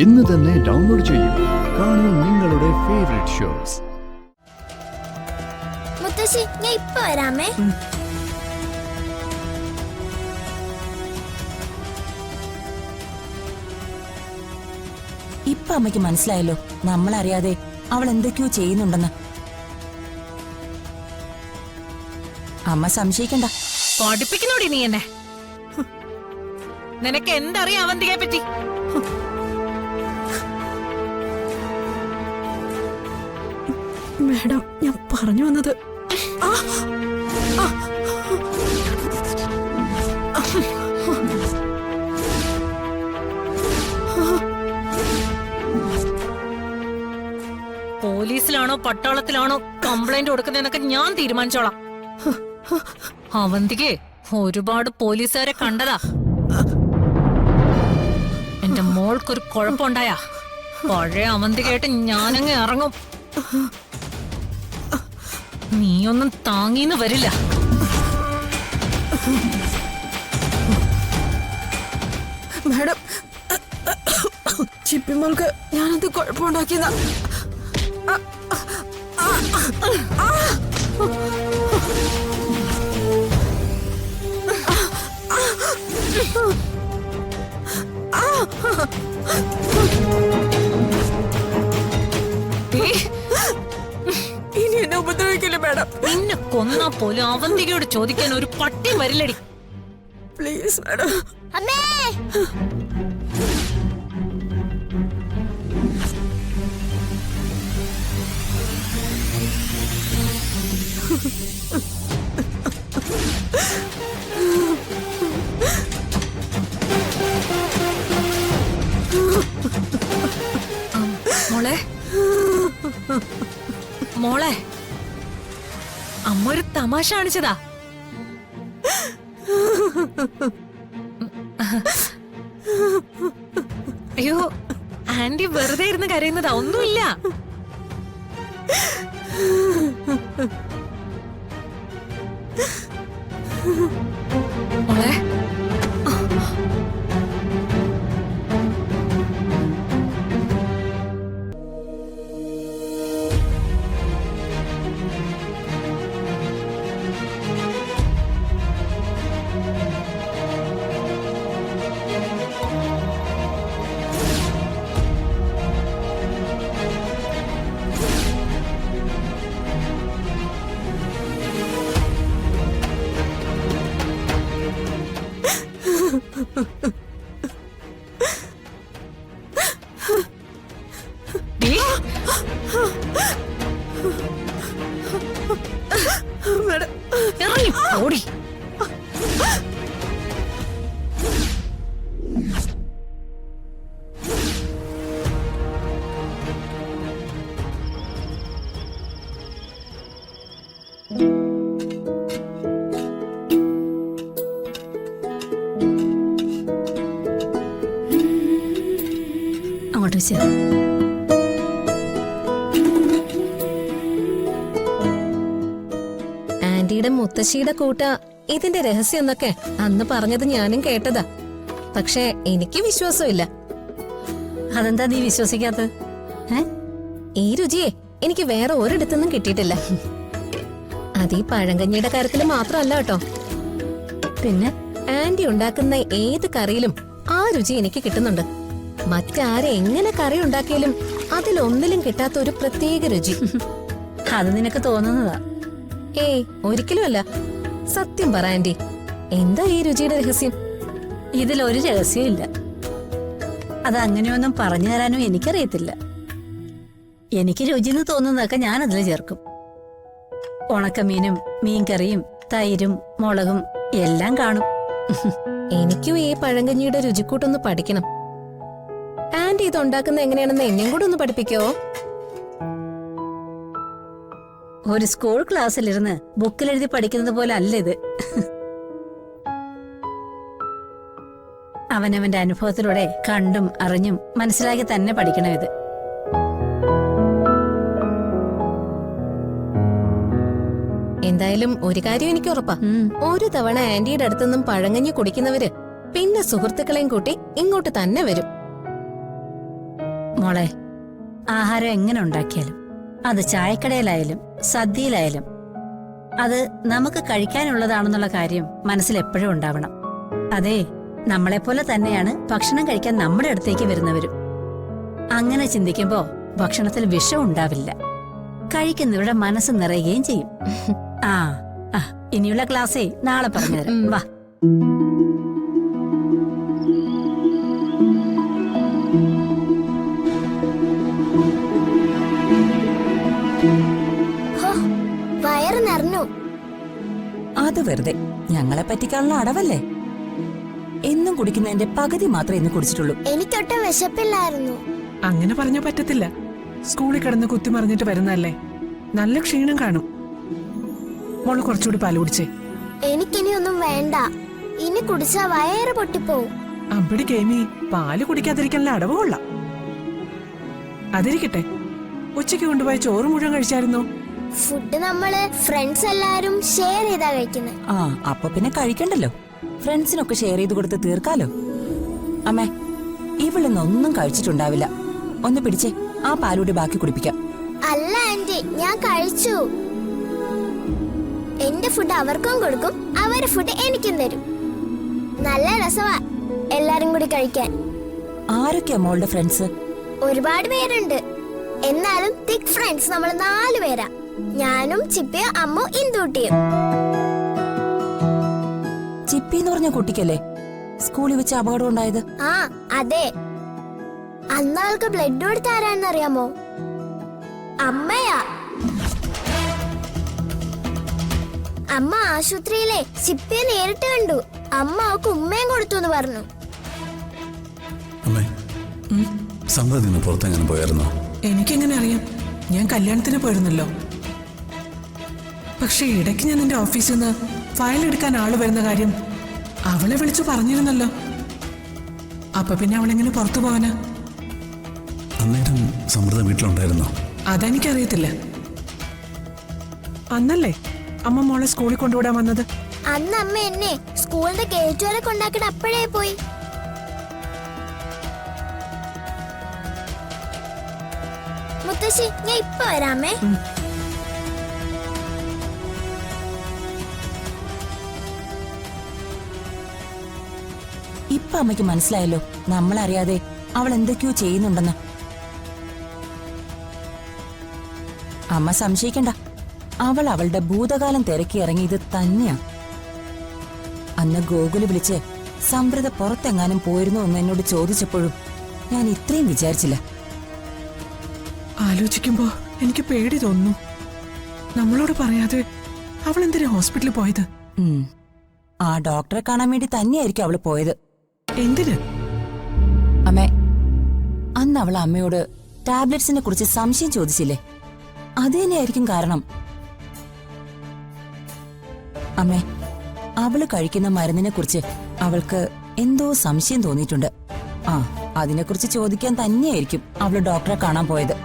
ഇന്ന് തന്നെ ഡൗൺലോഡ് ചെയ്യൂ. കാണൂ നിങ്ങളുടെ ഫേവറേറ്റ് ഷോസ്. മുത്തശ്ശി, ഞാൻ ഇപ്പൊ വരാമേ. ഇപ്പൊ അമ്മയ്ക്ക് മനസ്സിലായല്ലോ നമ്മളറിയാതെ അവൾ എന്തൊക്കെയോ ചെയ്യുന്നുണ്ടെന്ന്. അമ്മ സംശയിക്കണ്ട. പഠിപ്പിക്കുന്നോടി നീ എന്നെ. നിനക്ക് എന്തറിയാം അവന്തികയെ പറ്റി? മാഡം, ഞാൻ പറഞ്ഞു വന്നത് പോലീസിലാണോ പട്ടാളത്തിലാണോ കംപ്ലൈന്റ് കൊടുക്കുന്നതെന്നൊക്കെ ഞാൻ തീരുമാനിച്ചോളാം. അവന്തികെ ഒരുപാട് പോലീസുകാരെ കണ്ടതാ. എന്റെ മോൾക്കൊരു കുഴപ്പമുണ്ടായാ പഴയ അവന്തികയായിട്ട് ഞാനങ്ങ് ഇറങ്ങും. നീയൊന്നും താങ്ങിന്ന് വരില്ല. മാഡം, ചിപ്പിമോൾക്ക് ഞാനത് കുഴപ്പമുണ്ടാക്കിയതാ. ഇനി എന്നെ ഉപദ്രവിക്കില്ല മാഡം. നിന്നെ കൊന്നാ പോലും അവന്തികയോട് ചോദിക്കാൻ ഒരു പട്ടി വരില്ലടി. Please madam. അമ്മേ, മോളെ മോളെ, അമ്മ ഒരു തമാശ കാണിച്ചതാ. അയ്യോ, ആന്റി വെറുതെ ഇരുന്ന് കരയുന്നതാ, ഒന്നുമില്ല. മോളെ, ഓടി. അങ്ങോട്ട് വെച്ച് ആന്റിയുടെ മുത്തശ്ശിയുടെ കൂട്ട ഇതിന്റെ രഹസ്യം എന്നൊക്കെ അന്ന് പറഞ്ഞത് ഞാനും കേട്ടതാ. പക്ഷെ എനിക്ക് വിശ്വാസമില്ല. അതെന്താ നീ വിശ്വസിക്കാത്തത്? ഈ രുചിയെ എനിക്ക് വേറെ ഒരിടത്തുനിന്നും കിട്ടിയിട്ടില്ല. അത് ഈ പഴങ്കഞ്ഞിയുടെ കാര്യത്തിൽ മാത്രമല്ല കേട്ടോ. പിന്നെ ആന്റി ഉണ്ടാക്കുന്ന ഏത് കറിയിലും ആ രുചി എനിക്ക് കിട്ടുന്നുണ്ട്. മറ്റാരെ എങ്ങനെ കറി ഉണ്ടാക്കിയാലും അതിലൊന്നിലും കിട്ടാത്ത ഒരു പ്രത്യേക രുചി. അത് നിനക്ക് തോന്നുന്നതാ. ഏയ്, ഒരിക്കലും അല്ല. സത്യം പറ ആന്റി, എന്താ ഈ രുചിയുടെ രഹസ്യം? ഇതിലൊരു രഹസ്യം ഇല്ല. അത് അങ്ങനെയൊന്നും പറഞ്ഞു തരാനും എനിക്കറിയത്തില്ല. എനിക്ക് രുചിന്ന് തോന്നുന്നതൊക്കെ ഞാൻ അതിൽ ചേർക്കും. ഉണക്കമീനും മീൻകറിയും തൈരും മുളകും എല്ലാം കാണും. എനിക്കും ഈ പഴങ്കഞ്ഞിയുടെ രുചിക്കൂട്ടൊന്ന് പഠിക്കണം. ആന്റി ഇത് ഉണ്ടാക്കുന്ന എങ്ങനെയാണെന്ന് എന്നെയും കൂടെ ഒന്ന് പഠിപ്പിക്കോ? ഒരു സ്കൂൾ ക്ലാസ്സിലിരുന്ന് ബുക്കിലെഴുതി പഠിക്കുന്നത് പോലെ അല്ല ഇത്. അവനവന്റെ അനുഭവത്തിലൂടെ കണ്ടും അറിഞ്ഞും മനസ്സിലാക്കി തന്നെ പഠിക്കണം ഇത്. എന്തായാലും ഒരു കാര്യം എനിക്ക് ഉറപ്പാ. ഒരു തവണ ആന്റിയുടെ അടുത്തുനിന്നും പഴങ്കഞ്ഞി കുടിക്കുന്നവര് പിന്നെ സുഹൃത്തുക്കളെയും കൂട്ടി ഇങ്ങോട്ട് തന്നെ വരും. മോളെ, ആഹാരം എങ്ങനെ ഉണ്ടാക്കിയാലും അത് ചായക്കടയിലായാലും സദ്യയിലായാലും അത് നമുക്ക് കഴിക്കാനുള്ളതാണെന്നുള്ള കാര്യം മനസ്സിൽ എപ്പോഴും ഉണ്ടാവണം. അതെ, നമ്മളെപ്പോലെ തന്നെയാണ് ഭക്ഷണം കഴിക്കാൻ നമ്മുടെ അടുത്തേക്ക് വരുന്നവരും. അങ്ങനെ ചിന്തിക്കുമ്പോ ഭക്ഷണത്തിൽ വിഷം ഉണ്ടാവില്ല, കഴിക്കുന്നവരുടെ മനസ്സ് നിറയുകയും ചെയ്യും. ആ ആ, ഇനിയുള്ള ക്ലാസ്സേ നാളെ പറഞ്ഞുതരാം. വാ. ഹോ, വയറ് നിറഞ്ഞു. അത് വെറുതെ ഞങ്ങളെ പറ്റിക്കാനുള്ള അടവല്ലേ. എന്നും കുടിക്കുന്നതിന്റെ പകുതി മാത്രമേ ഇന്ന് കുടിച്ചിട്ടുള്ളൂ. എനിക്കൊട്ടും വിശപ്പില്ലായിരുന്നു. അങ്ങനെ പറഞ്ഞാ പറ്റത്തില്ല. സ്കൂളിൽ കിടന്ന് കുത്തിമറിഞ്ഞിട്ട് വരുന്നല്ലേ, നല്ല ക്ഷീണം കാണും. മോള് കുറച്ചുകൂടി പാല് കുടിച്ചേ. എനിക്കിനി ഒന്നും വേണ്ട. ഇനി കുടിച്ചാ വയറ് പൊട്ടിപ്പോവും. അമ്പടി കേമി, പാല് കുടിക്കാതിരിക്കാനുള്ള അടവ് കൊള്ളാം. അതിരിക്കട്ടെ, ഉച്ചയ്ക്ക് കൊണ്ടുപോയ ചോറ് മുഴുവൻ കഴിച്ചായിരുന്നോ? ഫുഡ് നമ്മള് ഫ്രണ്ട്സ് എല്ലാരും ഷെയർ ചെയ്താ കഴിക്കുന്നത്. ആ, അപ്പൊ പിന്നെ കഴിക്കണ്ടല്ലോ. ഫ്രണ്ട്സിനൊക്കെ ഷെയർ ചെയ്ത് കൊടുത്ത് തീർക്കാലോ. അമ്മേ, ഇവളൊന്നും കഴിച്ചിട്ടുണ്ടാവില്ല. ഒന്ന് പിടിച്ചേ, ആ പാലൂടി ബാക്കി കുടിപ്പിക്കാം. അല്ല ആന്റി, ഞാൻ കഴിച്ചു. എന്റെ ഫുഡ് അവർക്കും കൊടുക്കും, അവരുടെ ഫുഡ് എനിക്കും തരും. നല്ല രസമാ എല്ലാരും കൂടി കഴിക്കാൻ. ആരൊക്കെയാ മോളുടെ ഫ്രണ്ട്സ്? ഒരുപാട് പേരുണ്ട്. എന്നാലും തിക് ഫ്രണ്ട്സ് നമ്മൾ 4 പേരാ. ഞാനും ചിപ്പിയും അമ്മു ഇന്ദൂട്ടിയും. ചിപ്പി എന്ന് പറഞ്ഞ കുട്ടിക്കല്ലേ സ്കൂളിൽ വെച്ച് അപകടം ഉണ്ടായത്? ആ അതെ. അന്ന് ആൾക്ക് ബ്ലഡ് കൊടുത്ത ആരാണെന്ന് അറിയാമോ? അമ്മയാ. അമ്മ ആശുപത്രിയിലെ ചിപ്പിയെ നേരിട്ട് കണ്ടു. അമ്മ അവൾക്ക് ഉമ്മയും കൊടുത്തു എന്ന് പറഞ്ഞു. അമ്മേ, സമ്പ്രതി ഇന്ന് പുറത്തെങ്ങനെ പോയായിരുന്നോ? എനിക്കെങ്ങനെ അറിയാം? ഞാൻ കല്യാണത്തിന് പോയിരുന്നല്ലോ. പക്ഷെ ഇടയ്ക്ക് ഞാൻ നിന്റെ ഓഫീസിൽ നിന്ന് ഫയൽ എടുക്കാൻ ആള് വരുന്ന കാര്യം അവളെ വിളിച്ചു പറഞ്ഞിരുന്നല്ലോ. അപ്പൊ പിന്നെ അവളെങ്ങനെ പുറത്തു പോവാനാ? അന്നേരം സമ്പ്രദ വീട്ടിലുണ്ടായിരുന്നോ? അതെനിക്കറിയത്തില്ല. അന്നല്ലേ അമ്മ മോളെ സ്കൂളിൽ കൊണ്ടുവിടാൻ വന്നത്? അന്ന് അമ്മ എന്നെ സ്കൂളിന്റെ ഗേറ്റ് വരെ കൊണ്ടാക്കിട്ട് അപ്പോഴേ പോയി. മുത്തശ്ശി, ഞാൻ ഇപ്പൊ വരാമേ. ഇപ്പൊ അമ്മയ്ക്ക് മനസ്സിലായല്ലോ നമ്മളറിയാതെ അവൾ എന്തൊക്കെയോ ചെയ്യുന്നുണ്ടെന്ന്. അമ്മ സംശയിക്കണ്ട, അവൾ അവളുടെ ഭൂതകാലം തിരക്കി ഇറങ്ങിയത് തന്നെയാ. അന്ന് ഗോകുല് വിളിച്ച് സമ്പ്രദ പുറത്തെങ്ങാനും പോയിരുന്നോ എന്ന് എന്നോട് ചോദിച്ചപ്പോഴും ഞാൻ ഇത്രയും വിചാരിച്ചില്ല. ആലോചിക്കുമ്പോ എനിക്ക് പേടി തോന്നുന്നു. നമ്മളോട് പറയാതെ അവൾ എന്തിനാ ഹോസ്പിറ്റലിൽ പോയത്? ആ ഡോക്ടറെ കാണാൻ വേണ്ടി തന്നെയായിരിക്കും അവള് പോയത്. എന്തിന്? അമ്മേ, അന്ന് അവൾ അമ്മയോട് ടാബ്ലറ്റ്സിനെ കുറിച്ച് സംശയം ചോദിച്ചില്ലേ? അത് തന്നെയായിരിക്കും കാരണം. അമ്മേ, അവള് കഴിക്കുന്ന മരുന്നിനെ കുറിച്ച് അവൾക്ക് എന്തോ സംശയം തോന്നിയിട്ടുണ്ട്. ആ, അതിനെക്കുറിച്ച് ചോദിക്കാൻ തന്നെയായിരിക്കും അവള് ഡോക്ടറെ കാണാൻ പോയത്.